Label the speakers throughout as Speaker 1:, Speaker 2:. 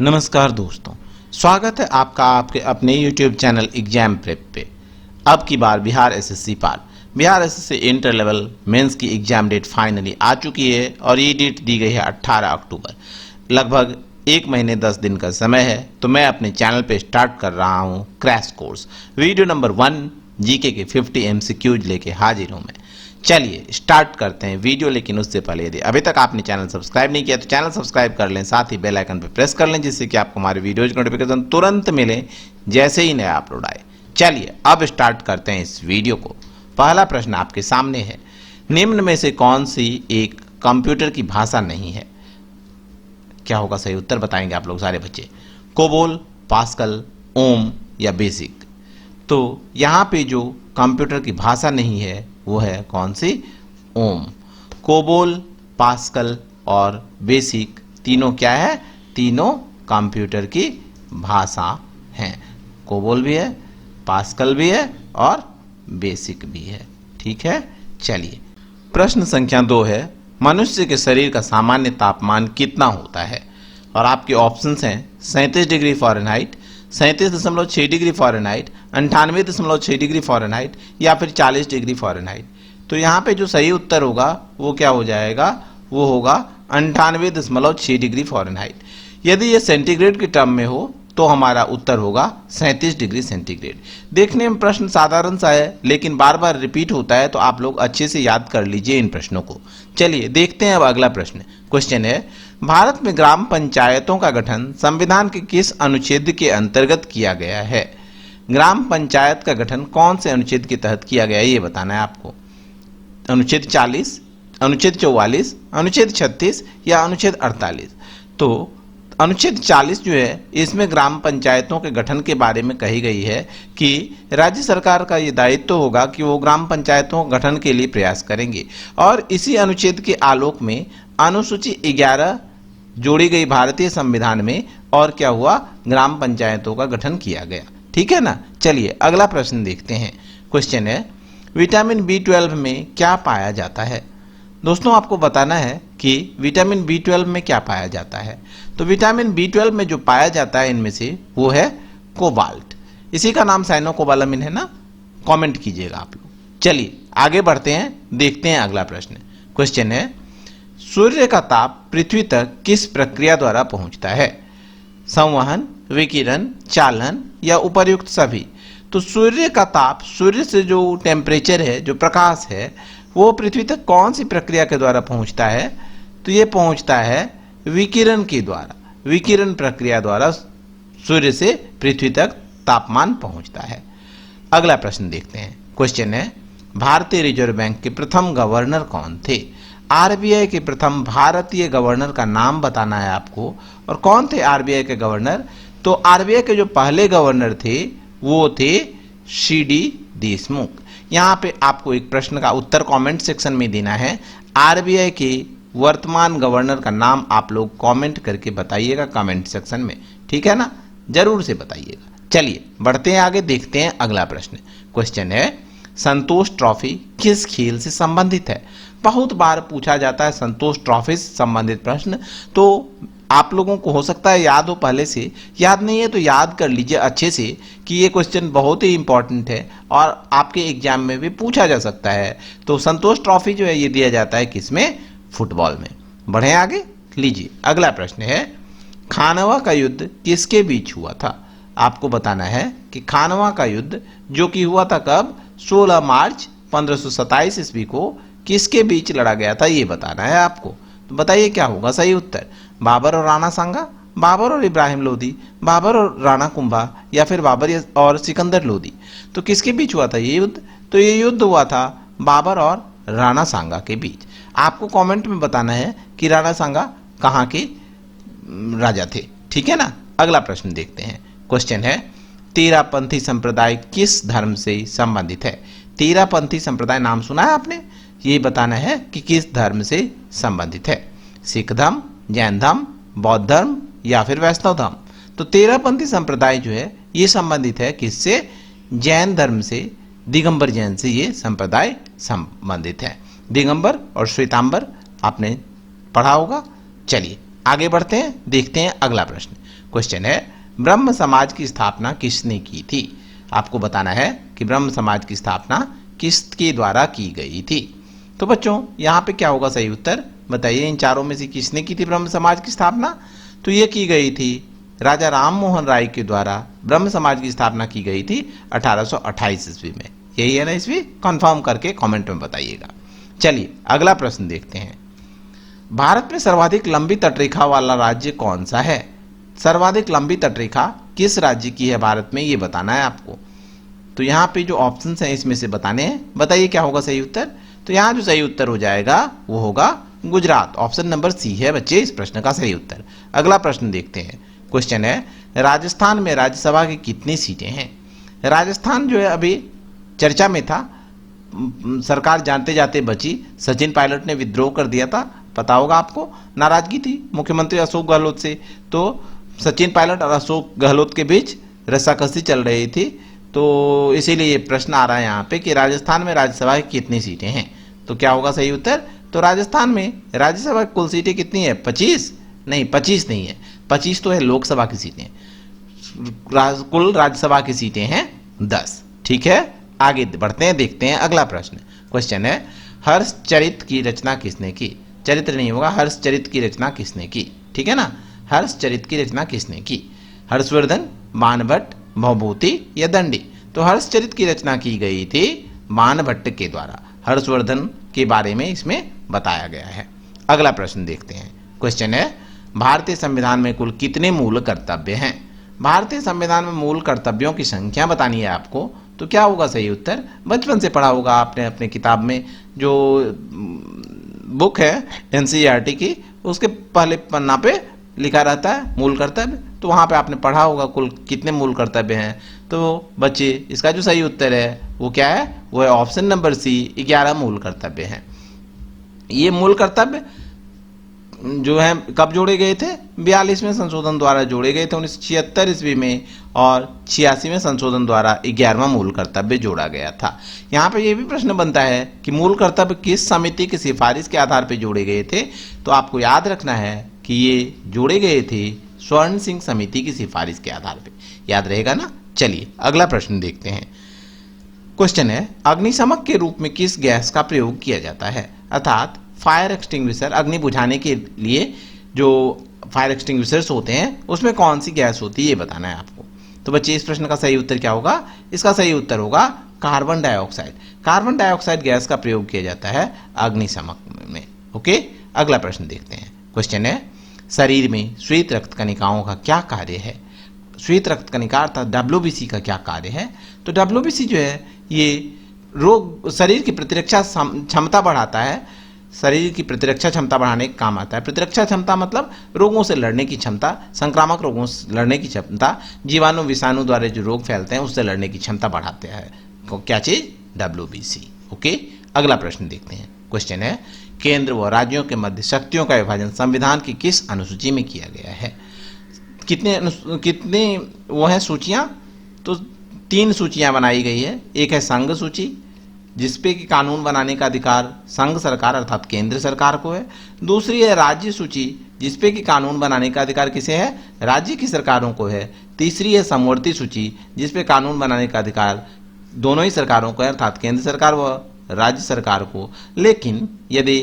Speaker 1: नमस्कार दोस्तों, स्वागत है आपका आपके अपने YouTube चैनल एग्जाम प्रेप पे। अब की बार बिहार एसएससी पार Bihar SSC inter level mains की एग्जाम डेट फाइनली आ चुकी है और ये डेट दी गई है 18 अक्टूबर। लगभग 1 महीने 10 दिन का समय है, तो मैं अपने चैनल पे स्टार्ट कर रहा हूँ crash course video number 1 GK के 50 MCQs लेके हाजिर हूँ मैं। चलिए स्टार्ट करते हैं वीडियो, लेकिन उससे पहले यदि अभी तक आपने चैनल सब्सक्राइब नहीं किया तो चैनल सब्सक्राइब कर लें, साथ ही बेल आइकन पर प्रेस कर लें, जिससे कि आपको हमारे वीडियोज की नोटिफिकेशन तुरंत मिले जैसे ही नया अपलोड आए। चलिए अब स्टार्ट करते हैं इस वीडियो को। पहला प्रश्न आपके सामने है, निम्न में से कौन सी एक कंप्यूटर की भाषा नहीं है? क्या होगा सही उत्तर, बताएंगे आप लोग सारे बच्चे। कोबोल, पास्कल, ओम या बेसिक? तो यहाँ पे जो कंप्यूटर की भाषा नहीं है वो है कौन सी? ओम। कोबोल, पास्कल और बेसिक तीनों क्या है? तीनों कंप्यूटर की भाषा हैं। कोबोल भी है, पास्कल भी है और बेसिक भी है। ठीक है, चलिए प्रश्न संख्या 2 है, मनुष्य के शरीर का सामान्य तापमान कितना होता है? और आपके ऑप्शंस हैं 37 degree Fahrenheit, 37.6 degree Fahrenheit, 98.6 degree Fahrenheit या फिर 40 डिग्री फ़ारेनहाइट। तो यहाँ पे जो सही उत्तर होगा वो क्या हो जाएगा? वो होगा 98.6 डिग्री फ़ारेनहाइट। यदि ये सेंटीग्रेड के टर्म में हो तो हमारा उत्तर होगा 37 डिग्री सेंटीग्रेड। देखने में प्रश्न साधारण सा है, लेकिन बार बार रिपीट होता है, तो आप लोग अच्छे से याद कर लीजिए इन प्रश्नों को। चलिए देखते हैं अब अगला प्रश्न। क्वेश्चन है, भारत में ग्राम पंचायतों का गठन संविधान के किस अनुच्छेद के अंतर्गत किया गया है? ग्राम पंचायत का गठन कौन से अनुच्छेद के तहत किया गया है ये बताना है आपको। अनुच्छेद 40, अनुच्छेद 44, अनुच्छेद 36 या अनुच्छेद 48? तो अनुच्छेद 40 जो है, इसमें ग्राम पंचायतों के गठन के बारे में कही गई है कि राज्य सरकार का ये दायित्व होगा कि वो ग्राम पंचायतों के गठन के लिए प्रयास करेंगे, और इसी अनुच्छेद के आलोक में अनुसूची 11 जोड़ी गई भारतीय संविधान में, और क्या हुआ? ग्राम पंचायतों का गठन किया गया। ठीक है ना। चलिए अगला प्रश्न देखते हैं। क्वेश्चन है, विटामिन B12 में क्या पाया जाता है? दोस्तों आपको बताना है कि विटामिन B12 में क्या पाया जाता है। तो विटामिन B12 में जो पाया जाता है इनमें से वो है कोबाल्ट। इसी का नाम साइनोकोबालामिन है ना, कमेंट कीजिएगा आप लोग। चलिए आगे बढ़ते हैं, देखते हैं अगला प्रश्न। क्वेश्चन है, सूर्य का ताप पृथ्वी तक किस प्रक्रिया द्वारा पहुंचता है? संवहन, विकिरण, चालन या उपर्युक्त सभी? तो सूर्य का ताप, सूर्य से जो टेम्परेचर है, जो प्रकाश है, वो पृथ्वी तक कौन सी प्रक्रिया के द्वारा पहुंचता है? तो ये पहुंचता है विकिरण के द्वारा। विकिरण प्रक्रिया द्वारा सूर्य से पृथ्वी तक तापमान पहुंचता है। अगला प्रश्न देखते हैं। क्वेश्चन है, भारतीय रिजर्व बैंक के प्रथम गवर्नर कौन थे? आरबीआई के प्रथम भारतीय गवर्नर का नाम बताना है आपको। और कौन थे आरबीआई के गवर्नर? तो आरबीआई के जो पहले गवर्नर थे वो थे CD देशमुख। यहाँ पे आपको एक प्रश्न का उत्तर कमेंट सेक्शन में देना है। आरबीआई के वर्तमान गवर्नर का नाम आप लोग कमेंट करके बताइएगा कमेंट सेक्शन में। ठीक है ना, जरूर से बताइएगा। चलिए बढ़ते हैं आगे, देखते हैं अगला प्रश्न। क्वेश्चन है, संतोष ट्रॉफी किस खेल से संबंधित है? बहुत बार पूछा जाता है संतोष ट्रॉफी से संबंधित प्रश्न, तो आप लोगों को हो सकता है याद हो पहले से, याद नहीं है तो याद कर लीजिए अच्छे से कि ये क्वेश्चन बहुत ही इंपॉर्टेंट है और आपके एग्जाम में भी पूछा जा सकता है। तो संतोष ट्रॉफी जो है ये दिया जाता है किसमें? फुटबॉल में। बढ़े आगे, लीजिए अगला प्रश्न है, खानवा का युद्ध किसके बीच हुआ था? आपको बताना है कि खानवा का युद्ध जो कि हुआ था कब? 16 मार्च 1527 ईस्वी को किसके बीच लड़ा गया था ये बताना है आपको। तो बताइए क्या होगा सही उत्तर? बाबर और राणा सांगा, बाबर और इब्राहिम लोदी, बाबर और राणा कुंभा या फिर बाबर और सिकंदर लोदी? तो किसके बीच हुआ था ये युद्ध? तो ये युद्ध हुआ था बाबर और राणा सांगा के बीच। आपको कमेंट में बताना है कि राणा सांगा कहाँ के राजा थे। ठीक है ना। अगला प्रश्न देखते हैं। क्वेश्चन है, तेरापंथी संप्रदाय किस धर्म से संबंधित है? तेरापंथी संप्रदाय नाम सुना है आपने? ये बताना है कि किस धर्म से संबंधित है। सिख धर्म, जैन धर्म, बौद्ध धर्म या फिर वैष्णव धर्म? तो तेरापंथी संप्रदाय जो है ये संबंधित है किससे? जैन धर्म से, दिगंबर जैन से ये संप्रदाय संबंधित है। दिगंबर और श्वेतांबर आपने पढ़ा होगा। चलिए आगे बढ़ते हैं, देखते हैं अगला प्रश्न। क्वेश्चन है, ब्रह्म समाज की स्थापना किसने की थी? आपको बताना है कि ब्रह्म समाज की स्थापना किसके द्वारा की गई थी। तो बच्चों यहाँ पे क्या होगा सही उत्तर, बताइए इन चारों में से किसने की थी ब्रह्म समाज की स्थापना? तो ये की गई थी राजा राम मोहन राय के द्वारा ब्रह्म समाज की स्थापना की गई थी 1828 ईस्वी में। यही है ना ईस्वी? कंफर्म करके कमेंट में बताइएगा। चलिए अगला प्रश्न देखते हैं। भारत में सर्वाधिक लंबी तटरेखा वाला राज्य कौन सा है? सर्वाधिक लंबी तटरेखा किस राज्य की है भारत में, ये बताना है आपको। तो यहाँ पे जो ऑप्शंस हैं इसमें से बताने हैं, बताइए क्या होगा सही उत्तर। तो यहाँ जो सही उत्तर हो जाएगा वो होगा गुजरात। ऑप्शन नंबर सी है बच्चे इस प्रश्न का सही उत्तर। अगला प्रश्न देखते हैं। क्वेश्चन है, राजस्थान में राज्यसभा की कितनी सीटें हैं? राजस्थान जो है अभी चर्चा में था, सरकार जानते जाते बची। सचिन पायलट ने विद्रोह कर दिया था, पता होगा आपको, नाराजगी थी मुख्यमंत्री अशोक गहलोत से। तो सचिन पायलट और अशोक गहलोत के बीच रस्साकसी चल रही थी। तो इसीलिए ये प्रश्न आ रहा है यहाँ पे कि राजस्थान में राज्यसभा की कितनी सीटें हैं। तो क्या होगा सही उत्तर? तो राजस्थान में राज्यसभा की कुल सीटें कितनी है? 25? नहीं, 25 नहीं है, 25 तो है लोकसभा की सीटें। कुल राज्यसभा की सीटें हैं 10। ठीक है, आगे बढ़ते हैं, देखते हैं अगला प्रश्न। क्वेश्चन है, हर्षचरित की रचना किसने की? चरित्र नहीं होगा, हर्षचरित की रचना किसने की? ठीक है ना, हर्षचरित की रचना किसने की? हर्षवर्धन, बाणभट्ट, भवभूति या दंडी? तो हर्षचरित की रचना की गई थी बाणभट्ट के द्वारा। हर्षवर्धन के बारे में इसमें बताया गया है। अगला प्रश्न देखते हैं। क्वेश्चन है, भारतीय संविधान में कुल कितने मूल कर्तव्य हैं? भारतीय संविधान में मूल कर्तव्यों की संख्या बतानी है आपको। तो क्या होगा सही उत्तर? बचपन से पढ़ा होगा आपने अपने किताब में, जो बुक है एनसीईआरटी की, उसके पहले पन्ना पे लिखा रहता है मूल कर्तव्य। तो वहाँ पे आपने पढ़ा होगा कुल कितने मूल कर्तव्य हैं। तो बच्चे इसका जो सही उत्तर है वो क्या है? वो है ऑप्शन नंबर सी, 11 मूल कर्तव्य हैं। ये मूल कर्तव्य जो है कब जोड़े गए थे? 42वें संशोधन द्वारा जोड़े गए थे 1976 ईस्वी में, और 86वें संशोधन द्वारा 11वां मूल कर्तव्य जोड़ा गया था। यहाँ पे ये भी प्रश्न बनता है कि मूल कर्तव्य किस समिति की सिफारिश के आधार पर जोड़े गए थे? तो आपको याद रखना है कि ये जोड़े गए थे स्वर्ण सिंह समिति की सिफारिश के आधार पर। याद रहेगा ना? चलिए अगला प्रश्न देखते हैं। क्वेश्चन है, अग्निशमक के रूप में किस गैस का प्रयोग किया जाता है? अर्थात फायर एक्सटिंग्विशर, अग्नि बुझाने के लिए जो फायर एक्सटिंग्विशर्स होते हैं उसमें कौन सी गैस होती है, ये बताना है आपको। तो बच्चे इस प्रश्न का सही उत्तर क्या होगा? इसका सही उत्तर होगा carbon dioxide. Carbon dioxide gas का प्रयोग किया जाता है अग्निशमक में। ओके, अगला प्रश्न देखते हैं। क्वेश्चन है, शरीर में श्वेत रक्त कणिकाओं का क्या कार्य है? श्वेत रक्त कणिका अर्थात WBC का क्या कार्य है? तो WBC जो है ये रोग, शरीर की प्रतिरक्षा क्षमता बढ़ाता है। शरीर की प्रतिरक्षा क्षमता बढ़ाने का काम आता है। प्रतिरक्षा क्षमता मतलब रोगों से लड़ने की क्षमता, संक्रामक रोगों से लड़ने की क्षमता, जीवाणु विषाणु द्वारा जो रोग फैलते हैं उससे लड़ने की क्षमता बढ़ाते हैं। क्या चीज? WBC। ओके, अगला प्रश्न देखते हैं। क्वेश्चन है, केंद्र व राज्यों के मध्य शक्तियों का विभाजन संविधान की किस अनुसूची में किया गया है? कितने वो हैं सूचियां? तो 3 सूचियां बनाई गई है। एक है संघ सूची, जिसपे कि कानून बनाने का अधिकार संघ सरकार अर्थात केंद्र सरकार को है। दूसरी है राज्य सूची, जिसपे कि कानून बनाने का अधिकार किसे है? राज्य की सरकारों को है। तीसरी है समवर्ती सूची, जिसपे कानून बनाने का अधिकार दोनों ही सरकारों को है अर्थात केंद्र सरकार व राज्य सरकार को। लेकिन यदि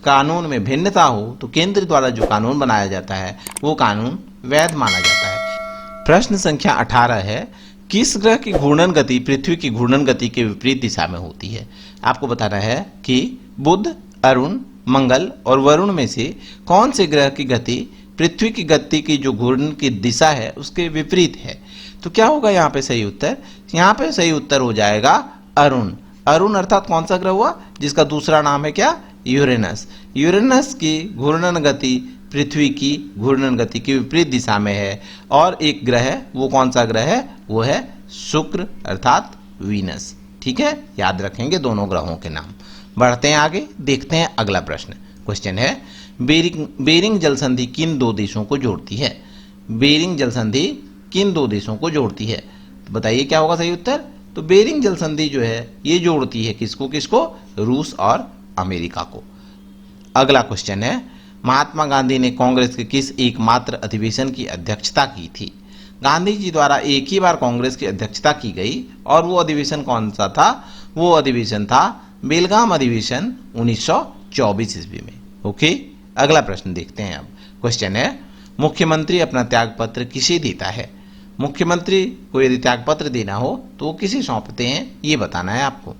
Speaker 1: कानून में भिन्नता हो तो केंद्र द्वारा जो कानून बनाया जाता है वो कानून वैध माना जाता है। प्रश्न संख्या 18 है, किस ग्रह की घूर्णन गति पृथ्वी की घूर्णन गति के विपरीत दिशा में होती है? आपको बताना है कि बुध, अरुण, मंगल और वरुण में से कौन से ग्रह की गति पृथ्वी की गति की जो घूर्णन की दिशा है उसके विपरीत है। तो क्या होगा यहाँ पे सही उत्तर? यहाँ पे सही उत्तर हो जाएगा अरुण। अरुण अर्थात कौन सा ग्रह हुआ? जिसका दूसरा नाम है क्या? यूरेनस। यूरेनस की घूर्णन गति पृथ्वी की घूर्णन गति की विपरीत दिशा में है। और एक ग्रह है, वो कौन सा ग्रह है? वो है शुक्र अर्थात वीनस। ठीक है, याद रखेंगे दोनों ग्रहों के नाम। बढ़ते हैं आगे, देखते हैं अगला प्रश्न। क्वेश्चन है, बेरिंग जल संधि किन 2 देशों को जोड़ती है? बेरिंग जल संधि किन 2 देशों को जोड़ती है? तो बताइए क्या होगा सही उत्तर? तो बेरिंग जल संधि जो है ये जोड़ती है किसको किसको? रूस और अमेरिका को। अगला क्वेश्चन है, महात्मा गांधी ने कांग्रेस के किस एकमात्र अधिवेशन की अध्यक्षता की थी? गांधी जी द्वारा एक ही बार कांग्रेस की अध्यक्षता की गई और वो अधिवेशन कौन सा था? वो अधिवेशन था बेलगाम अधिवेशन 1924 ईस्वी में। ओके, अगला प्रश्न देखते हैं। अब क्वेश्चन है, मुख्यमंत्री अपना त्यागपत्र किसे देता है? मुख्यमंत्री को यदि त्यागपत्र देना हो तो वो किसे सौंपते हैं, ये बताना है आपको।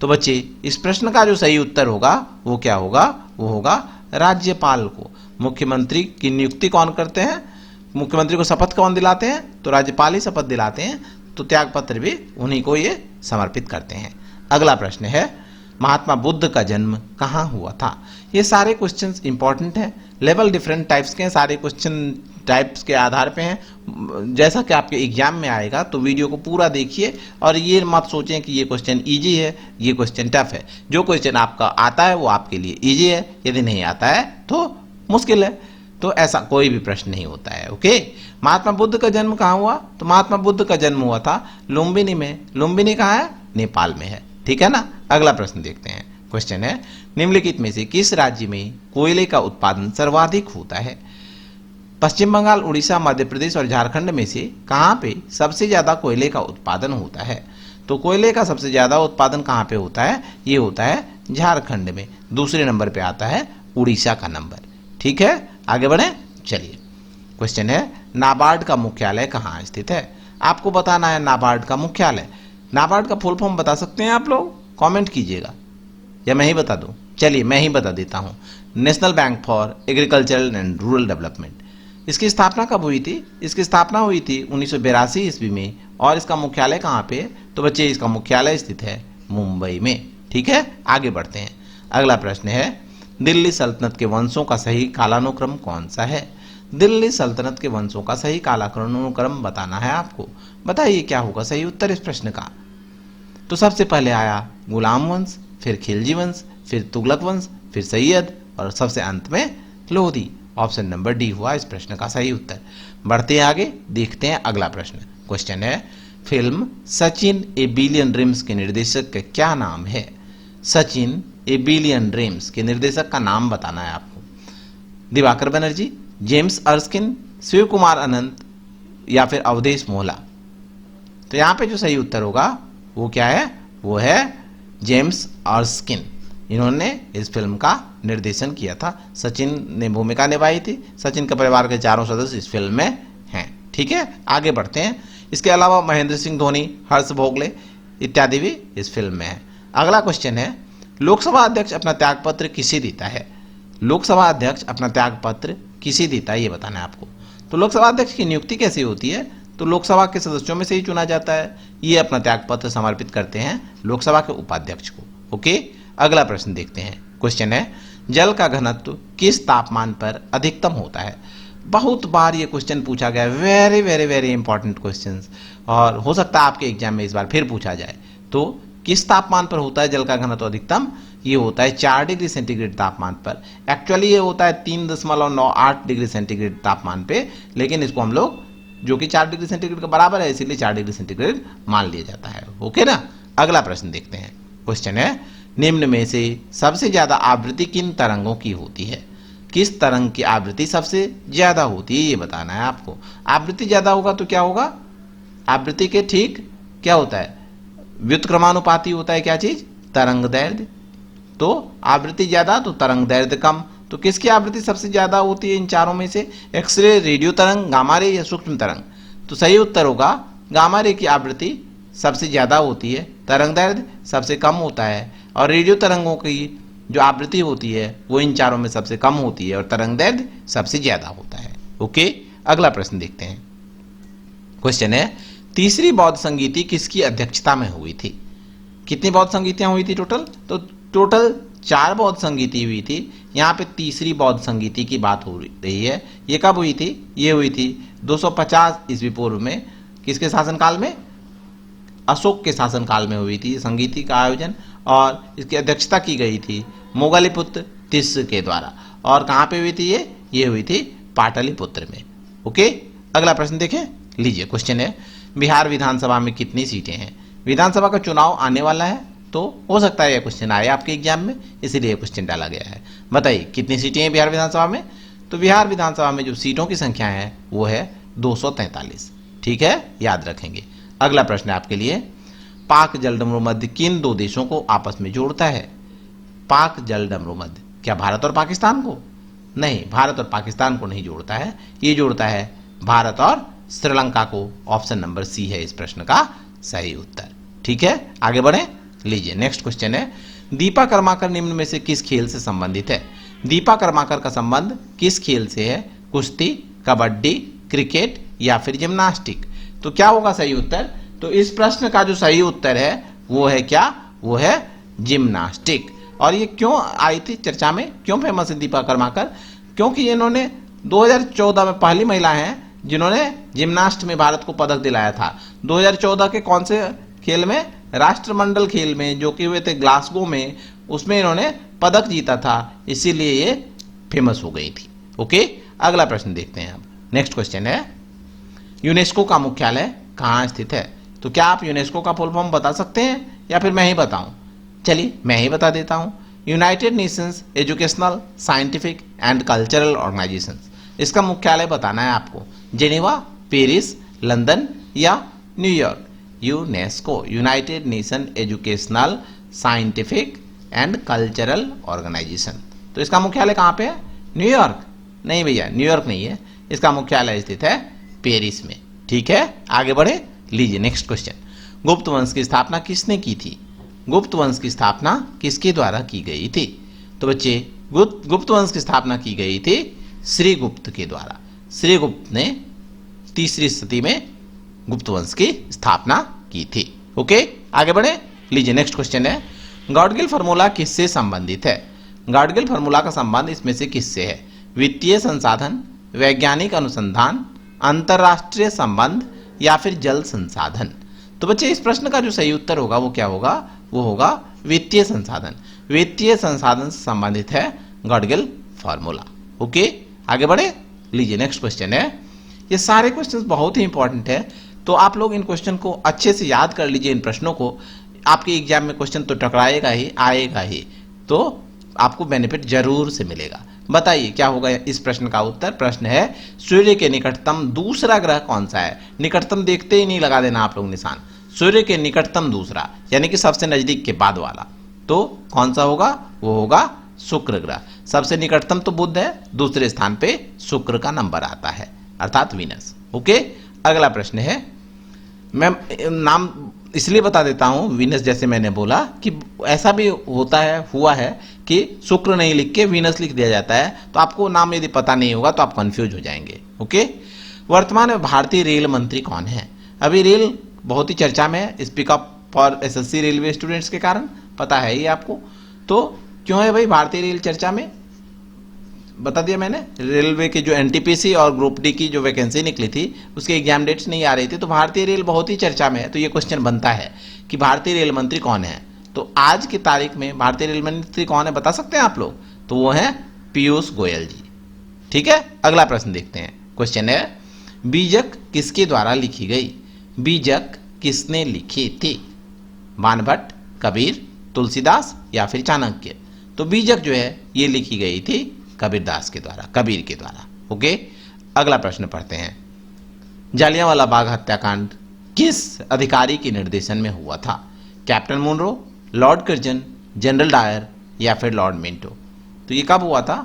Speaker 1: तो बच्चे, इस प्रश्न का जो सही उत्तर होगा वो क्या होगा? वो होगा राज्यपाल को। मुख्यमंत्री की नियुक्ति कौन करते हैं? मुख्यमंत्री को शपथ कौन दिलाते हैं? तो राज्यपाल ही शपथ दिलाते हैं, तो त्यागपत्र भी उन्हीं को ये समर्पित करते हैं। अगला प्रश्न है, महात्मा बुद्ध का जन्म कहाँ हुआ था? ये सारे क्वेश्चंस इंपॉर्टेंट हैं, लेवल डिफरेंट टाइप्स के हैं, सारे क्वेश्चन टाइप्स के आधार पे हैं। जैसा कि आपके एग्जाम में आएगा तो वीडियो को पूरा देखिए और ये मत सोचें कि ये क्वेश्चन इजी है, ये क्वेश्चन टफ है। जो क्वेश्चन आपका आता है वो आपके लिए इजी है, यदि नहीं आता है तो मुश्किल है। तो ऐसा कोई भी प्रश्न नहीं होता है। ओके, महात्मा बुद्ध का जन्म कहाँ हुआ? तो महात्मा बुद्ध का जन्म हुआ था लुम्बिनी में। लुम्बिनी कहाँ है? नेपाल में है। ठीक है ना। अगला प्रश्न देखते हैं। क्वेश्चन है, निम्नलिखित में से किस राज्य में कोयले का उत्पादन सर्वाधिक होता है? पश्चिम बंगाल, उड़ीसा, मध्य प्रदेश और झारखंड में से कहाँ पे सबसे ज्यादा कोयले का उत्पादन होता है? तो कोयले का सबसे ज्यादा उत्पादन कहाँ पे होता है? ये होता है झारखंड में। दूसरे नंबर पे आता है उड़ीसा का नंबर। ठीक है, आगे बढ़े। चलिए, क्वेश्चन है, नाबार्ड का मुख्यालय कहाँ स्थित है? आपको बताना है नाबार्ड का मुख्यालय। नाबार्ड का फुल फॉर्म बता सकते हैं आप लोग? कमेंट कीजिएगा या मैं ही बता दूं? चलिए मैं ही बता देता हूं। National bank for agricultural and rural development. इसकी स्थापना कब हुई थी? इसकी स्थापना हुई थी 1982 ईस्वी में। और इसका मुख्यालय कहाँ पे? तो बच्चे, इसका मुख्यालय स्थित है मुंबई में। ठीक है, आगे बढ़ते हैं। अगला प्रश्न है, दिल्ली सल्तनत के वंशों का सही कालानुक्रम कौन सा है? दिल्ली सल्तनत के वंशों का सही कालानुक्रम बताना है आपको। बताइए क्या होगा सही उत्तर इस प्रश्न का? तो सबसे पहले आया गुलाम वंश, फिर खिलजी वंश, फिर तुगलक वंश, फिर सैयद और सबसे अंत में लोधी। ऑप्शन नंबर डी हुआ इस प्रश्न का सही उत्तर। बढ़ते हैं आगे, देखते हैं अगला प्रश्न। क्वेश्चन है, फिल्म सचिन ए बिलियन ड्रीम्स के निर्देशक का क्या नाम है? सचिन ए बिलियन ड्रीम्स के निर्देशक का नाम बताना है आपको। दिवाकर बनर्जी, जेम्स अर्स्किन, शिव कुमार अनंत या फिर अवधेश मोहला। तो यहां पे जो सही उत्तर होगा वो क्या है? वो है जेम्स अर्स्किन। इन्होंने इस फिल्म का निर्देशन किया था। सचिन ने भूमिका निभाई थी। सचिन के परिवार के चारों सदस्य इस फिल्म में हैं। ठीक है, आगे बढ़ते हैं। इसके अलावा महेंद्र सिंह धोनी, हर्ष भोगले इत्यादि भी इस फिल्म में है। अगला क्वेश्चन है, लोकसभा अध्यक्ष अपना त्यागपत्र किसे देता है? लोकसभा अध्यक्ष अपना त्यागपत्र किसे देता है ये बताना है आपको। तो लोकसभा अध्यक्ष की नियुक्ति कैसे होती है? तो लोकसभा के सदस्यों में से ही चुना जाता है। ये अपना त्यागपत्र समर्पित करते हैं लोकसभा के उपाध्यक्ष को। ओके, अगला प्रश्न देखते हैं। क्वेश्चन है, जल का घनत्व किस तापमान पर अधिकतम होता है? बहुत बार ये क्वेश्चन पूछा गया है। Very very very important question, और हो सकता है आपके एग्जाम में इस बार फिर पूछा जाए। तो किस तापमान पर होता है जल का घनत्व अधिकतम? ये होता है 4 डिग्री सेंटीग्रेड तापमान पर। एक्चुअली ये होता है 3.98 डिग्री सेंटीग्रेड तापमान पे, लेकिन इसको हम लोग जो कि 4 डिग्री सेंटीग्रेड के बराबर है इसीलिए 4 डिग्री सेंटीग्रेड मान लिया जाता है। ओके ना। अगला प्रश्न देखते हैं। क्वेश्चन है, निम्न में से सबसे ज्यादा आवृत्ति किन तरंगों की होती है? किस तरंग की आवृत्ति सबसे ज्यादा होती है ये बताना है आपको। आवृत्ति ज्यादा होगा तो क्या होगा? आवृत्ति के ठीक क्या होता है? व्युत्क्रमानुपाती होता है क्या चीज? तरंग दैर्ध्य। तो आवृत्ति ज्यादा तो तरंग दैर्ध्य कम। तो किसकी आवृत्ति सबसे ज्यादा होती है इन चारों में से? एक्सरे, रेडियो तरंग, गामा रे या सूक्ष्म तरंग? तो सही उत्तर होगा गामा रे की आवृत्ति सबसे ज्यादा होती है, तरंग दैर्ध्य सबसे कम होता है, और रेडियो तरंगों की जो आवृत्ति होती है वो इन चारों में सबसे कम होती है और तरंग दैर्ध्य सबसे ज्यादा होता है। ओके, अगला प्रश्न देखते हैं। क्वेश्चन है, तीसरी बौद्ध संगीति किसकी अध्यक्षता में हुई थी? कितनी बौद्ध संगीतियां हुई थी टोटल? तो टोटल 4 बौद्ध संगीति हुई थी। यहाँ पे तीसरी बौद्ध संगीति की बात हो रही है। ये कब हुई थी? ये हुई थी 250 ईस्वी पूर्व में। किसके शासनकाल में? अशोक के शासनकाल में हुई थी संगीति का आयोजन, और इसकी अध्यक्षता की गई थी मोगलीपुत्र तिस्स के द्वारा। और कहाँ पे हुई थी ये हुई थी पाटलिपुत्र में। ओके, अगला प्रश्न देखें। लीजिए, क्वेश्चन है, बिहार विधानसभा में कितनी सीटें हैं? विधानसभा का चुनाव आने वाला है तो हो सकता है यह क्वेश्चन आए आपके एग्जाम में, इसीलिए क्वेश्चन डाला गया है। बताइए कितनी सीटें हैं बिहार विधानसभा में? तो बिहार विधानसभा में जो सीटों की संख्या है वो है 243। ठीक है, याद रखेंगे। अगला प्रश्न है आपके लिए, पाक जलडमरू मध्य किन दो देशों को आपस में जोड़ता है? पाक जलडमरू मध्य, क्या भारत और पाकिस्तान को? नहीं, भारत और पाकिस्तान को नहीं जोड़ता है, ये जोड़ता है भारत और श्रीलंका को। ऑप्शन नंबर सी है इस प्रश्न का सही उत्तर। ठीक है, आगे बढ़े। लीजिए नेक्स्ट क्वेश्चन है, दीपा कर्माकर निम्न में से किस खेल से संबंधित है? दीपा कर्माकर का संबंध किस खेल से है? कुश्ती, कबड्डी, क्रिकेट या फिर जिम्नास्टिक? तो क्या होगा सही उत्तर? तो इस प्रश्न का जो सही उत्तर है वो है क्या? वो है जिम्नास्टिक। और ये क्यों आई थी चर्चा में, क्यों फेमस है दीपा कर्माकर? क्योंकि इन्होंने 2014 में पहली महिला हैं जिन्होंने जिम्नास्ट में भारत को पदक दिलाया था। 2014 के कौन से खेल में? राष्ट्रमंडल खेल में, जो कि हुए थे ग्लासगो में, उसमें इन्होंने पदक जीता था, इसीलिए ये फेमस हो गई थी। ओके, अगला प्रश्न देखते हैं अब। नेक्स्ट क्वेश्चन है, यूनेस्को का मुख्यालय कहाँ स्थित है? तो क्या आप यूनेस्को का फुल फॉर्म बता सकते हैं या फिर मैं ही बताऊं? चलिए मैं ही बता देता हूं। United Nations educational, scientific and cultural organisation. इसका मुख्यालय बताना है आपको, जेनेवा, पेरिस, लंदन या New York. UNESCO, United Nation educational, scientific and cultural organisation. तो इसका मुख्यालय कहाँ पे है? न्यूयॉर्क? नहीं भैया, न्यूयॉर्क नहीं है, इसका मुख्यालय स्थित है पेरिस में। ठीक है, आगे बढ़े। लीजिए नेक्स्ट क्वेश्चन, गुप्त वंश की स्थापना किसने की थी? गुप्त वंश की स्थापना किसके द्वारा की गई थी? तो बच्चे, गुप्त वंश की स्थापना की गई थी श्रीगुप्त के द्वारा। श्रीगुप्त ने 3री सदी में गुप्त वंश की स्थापना की थी। ओके, आगे बढ़े। लीजिए नेक्स्ट क्वेश्चन है, गॉडगिल फार्मूला किससे संबंधित है? गॉडगिल फार्मूला का संबंध इसमें से किससे है? वित्तीय संसाधन, वैज्ञानिक अनुसंधान, अंतरराष्ट्रीय संबंध या फिर जल संसाधन? तो बच्चे इस प्रश्न का जो सही उत्तर होगा वो क्या होगा? वो होगा वित्तीय संसाधन। वित्तीय संसाधन से संबंधित है गॉडगिल फार्मूला। ओके, आगे बढ़े। लीजिए नेक्स्ट क्वेश्चन है, ये सारे क्वेश्चंस बहुत ही इंपॉर्टेंट है, तो आप लोग इन क्वेश्चन को अच्छे से याद कर लीजिए। इन प्रश्नों को आपके एग्जाम में क्वेश्चन तो टकराएगा ही, आएगा ही, तो आपको बेनिफिट जरूर से मिलेगा। बताइए क्या होगा इस प्रश्न का उत्तर? प्रश्न है, सूर्य के निकटतम दूसरा ग्रह कौन सा है? निकटतम देखते ही नहीं लगा देना आप लोग निशान। सूर्य के निकटतम दूसरा यानी कि सबसे नजदीक के बाद वाला, तो कौन सा होगा? वो होगा शुक्र ग्रह। सबसे निकटतम तो बुध है, दूसरे स्थान पे शुक्र का नंबर आता है, अर्थात वीनस। ओके, अगला प्रश्न है, मैं नाम इसलिए बता देता हूं वीनस, जैसे मैंने बोला कि ऐसा भी होता है, हुआ है कि शुक्र नहीं लिख के वीनस लिख दिया जाता है, तो आपको नाम यदि पता नहीं होगा तो आप कंफ्यूज हो जाएंगे। ओके, वर्तमान में भारतीय रेल मंत्री कौन है? अभी रेल बहुत ही चर्चा में है, speak up for SSC railway students के कारण, पता है ये आपको। तो क्यों है भाई भारतीय रेल चर्चा में? बता दिया मैंने, रेलवे के जो एनटीपीसी और ग्रुप डी की जो वैकेंसी निकली थी उसके एग्जाम डेट्स नहीं आ रही थी, तो भारतीय रेल बहुत ही चर्चा में है। तो ये क्वेश्चन बनता है कि भारतीय रेल मंत्री कौन है? तो आज की तारीख में भारतीय रेल मंत्री कौन है बता सकते हैं आप लोग? तो वो है पीयूष गोयल जी। ठीक है, अगला प्रश्न देखते हैं। क्वेश्चन है, बीजक किसके द्वारा लिखी गई? बीजक किसने लिखी थी? बाणभट्ट, कबीर, तुलसीदास या फिर चाणक्य? तो बीजक जो है ये लिखी गई थी कबीरदास के द्वारा, कबीर के द्वारा। ओके, अगला प्रश्न पढ़ते हैं, जालियांवाला बाग हत्याकांड किस अधिकारी के निर्देशन में हुआ था? Captain Munro, Lord Curzon, General Dyer या फिर लॉर्ड मिंटो? तो ये कब हुआ था?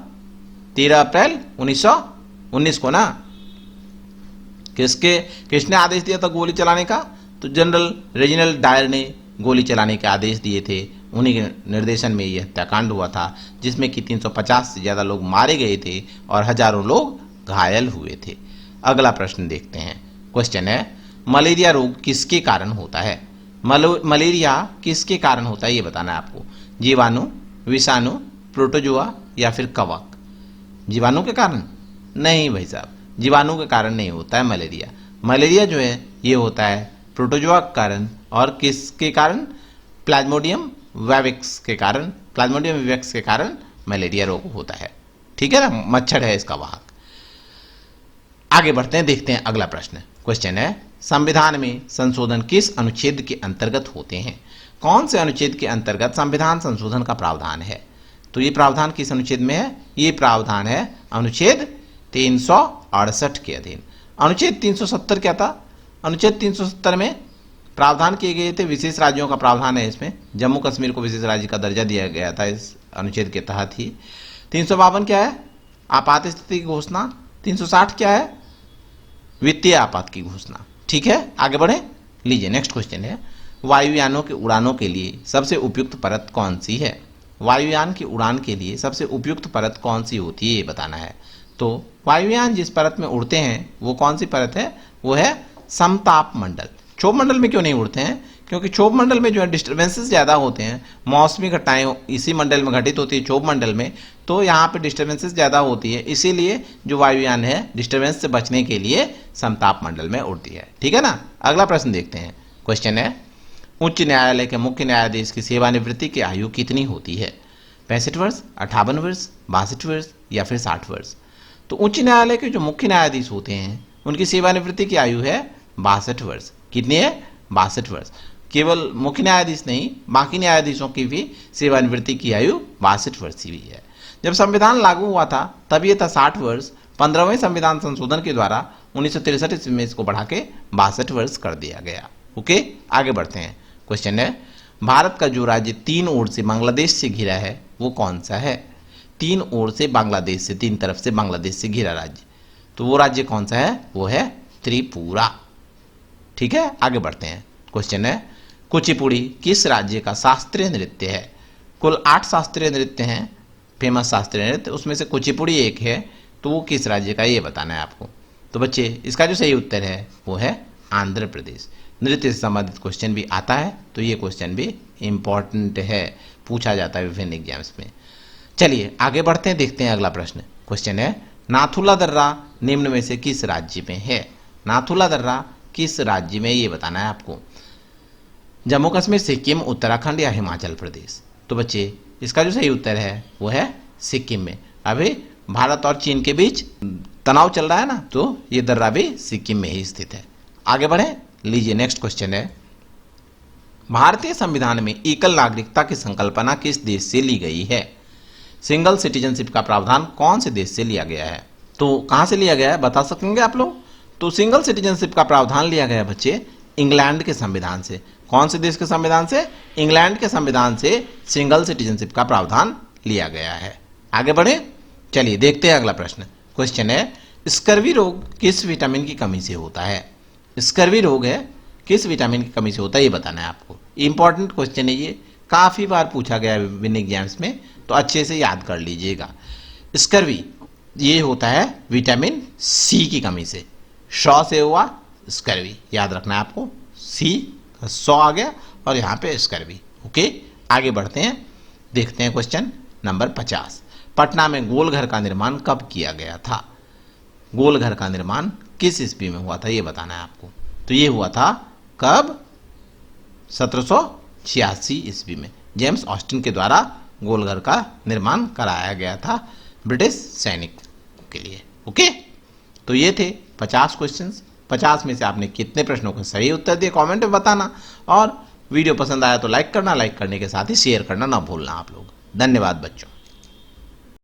Speaker 1: 13 अप्रैल 1919 को ना। किसने आदेश दिया था गोली चलाने का? तो जनरल रेजिनल्ड डायर ने गोली चलाने के आदेश दिए थे, उन्हीं के निर्देशन में यह हत्याकांड हुआ था, जिसमें कि 350 से ज़्यादा लोग मारे गए थे और हजारों लोग घायल हुए थे। अगला प्रश्न देखते हैं। क्वेश्चन है, मलेरिया रोग किसके कारण होता है? मलेरिया किसके कारण होता है ये बताना है आपको। जीवाणु, विषाणु, प्रोटोजोआ या फिर कवक? जीवाणु के कारण? नहीं भाई साहब, जीवाणु के कारण नहीं होता है मलेरिया। मलेरिया जो है ये होता है प्रोटोजोआ के कारण, और किसके कारण? प्लाज्मोडियम विवैक्स के कारण। प्लाज्मोडियम विवैक्स के कारण मलेरिया रोग होता है। ठीक है ना, मच्छर है इसका वाहक। आगे बढ़ते हैं, देखते हैं अगला प्रश्न। क्वेश्चन है, संविधान में संशोधन किस अनुच्छेद के अंतर्गत होते हैं? कौन से अनुच्छेद के अंतर्गत संविधान संशोधन का प्रावधान है? तो ये प्रावधान किस अनुच्छेद में है? ये प्रावधान है अनुच्छेद 368 के अधीन। अनुच्छेद 370 क्या था? अनुच्छेद 370 में प्रावधान किए गए थे, विशेष राज्यों का प्रावधान है इसमें। जम्मू कश्मीर को विशेष राज्य का दर्जा दिया गया था इस अनुच्छेद के तहत ही। 352 क्या है? आपात स्थिति की घोषणा। 360 क्या है? वित्तीय आपात की घोषणा। ठीक है, आगे बढ़े। लीजिए नेक्स्ट क्वेश्चन है, वायुयानों के उड़ानों के लिए सबसे उपयुक्त परत कौन सी है? वायुयान की उड़ान के लिए सबसे उपयुक्त परत कौन सी होती है ये बताना है। तो वायुयान जिस परत में उड़ते हैं वो कौन सी परत है? वो है समताप मंडल। क्षोभ मंडल में क्यों नहीं उड़ते हैं? क्योंकि क्षोभ मंडल में जो है डिस्टर्बेंसेस ज़्यादा होते हैं, मौसमी घटनाएं इसी मंडल में घटित होती है क्षोभ मंडल में, तो यहाँ पे डिस्टर्बेंसेस ज़्यादा होती है, इसीलिए जो वायुयान है डिस्टर्बेंस से बचने के लिए समताप मंडल में उड़ती है। ठीक है ना। अगला प्रश्न देखते हैं। क्वेश्चन है, उच्च न्यायालय के मुख्य न्यायाधीश की सेवानिवृत्ति की आयु कितनी होती है? 65 वर्ष, 58 वर्ष, 62 वर्ष या फिर 60 वर्ष? तो उच्च न्यायालय के जो मुख्य न्यायाधीश होते हैं उनकी सेवानिवृत्ति की आयु है 62 वर्ष। कितनी है? 62 वर्ष। केवल मुख्य न्यायाधीश नहीं, बाकी न्यायाधीशों की भी सेवानिवृत्ति की आयु 62 वर्ष ही है। जब संविधान लागू हुआ था तब ये था 60 वर्ष। 15वें संविधान संशोधन के द्वारा 1963 ईस्वी में इसको बढ़ा के 62 वर्ष कर दिया गया। ओके, आगे बढ़ते हैं। क्वेश्चन है, भारत का जो राज्य 3 ओर से बांग्लादेश से घिरा है वो कौन सा है? 3 ओर से बांग्लादेश से, 3 तरफ से बांग्लादेश से घिरा राज्य, तो वो राज्य कौन सा है? वो है त्रिपुरा। ठीक है, आगे बढ़ते हैं। क्वेश्चन है, कुचिपुड़ी किस राज्य का शास्त्रीय नृत्य है? कुल 8 शास्त्रीय नृत्य हैं, फेमस शास्त्रीय नृत्य, उसमें से कुचिपुड़ी एक है, तो वो किस राज्य का ये बताना है आपको। तो बच्चे इसका जो सही उत्तर है वो है आंध्र प्रदेश। नृत्य से संबंधित क्वेश्चन भी आता है, तो ये क्वेश्चन भी इंपॉर्टेंट है, पूछा जाता है विभिन्न एग्जाम्स में। चलिए आगे बढ़ते हैं, देखते हैं अगला प्रश्न। क्वेश्चन है, नाथुला दर्रा निम्न में से किस राज्य में है? नाथुला दर्रा किस राज्य में ये बताना है आपको। जम्मू कश्मीर, सिक्किम, उत्तराखंड या हिमाचल प्रदेश? तो बच्चे इसका जो सही उत्तर है वो है सिक्किम में। अभी भारत और चीन के बीच तनाव चल रहा है ना, तो ये दर्रा भी सिक्किम में ही स्थित है। आगे बढ़े। लीजिए नेक्स्ट क्वेश्चन है, भारतीय संविधान में एकल नागरिकता की संकल्पना किस देश से ली गई है? सिंगल सिटीजनशिप का प्रावधान कौन से देश से लिया गया है? तो कहां से लिया गया है बता सकेंगे आप लोग? तो सिंगल सिटीजनशिप का प्रावधान लिया गया है बच्चे इंग्लैंड के संविधान से। कौन से देश के संविधान से? इंग्लैंड के संविधान से सिंगल सिटीजनशिप का प्रावधान लिया गया है। आगे बढ़े। चलिए देखते हैं अगला प्रश्न। क्वेश्चन है, स्कर्वी रोग किस विटामिन की कमी से होता है? स्कर्वी रोग है किस विटामिन की कमी से होता है ये बताना है आपको। इंपॉर्टेंट क्वेश्चन है ये, काफी बार पूछा गया है विभिन्न एग्जाम्स में, तो अच्छे से याद कर लीजिएगा। स्कर्वी ये होता है विटामिन सी की कमी से। शॉ से हुआ स्कर्वी, याद रखना है आपको। सी, सौ आ गया और यहाँ पे स्कर्वी। ओके, आगे बढ़ते हैं, देखते हैं क्वेश्चन नंबर 50। पटना में गोलघर का निर्माण कब किया गया था? गोलघर का निर्माण किस ईस्वी में हुआ था ये बताना है आपको। तो ये हुआ था कब? 1786 ईस्वी में जेम्स ऑस्टिन के द्वारा गोलघर का निर्माण कराया गया था ब्रिटिश सैनिक के लिए। ओके, तो ये थे 50 क्वेश्चंस। 50 में से आपने कितने प्रश्नों का सही उत्तर दिए कमेंट में बताना, और वीडियो पसंद आया तो लाइक करना, लाइक करने के साथ ही शेयर करना ना भूलना आप लोग। धन्यवाद बच्चों।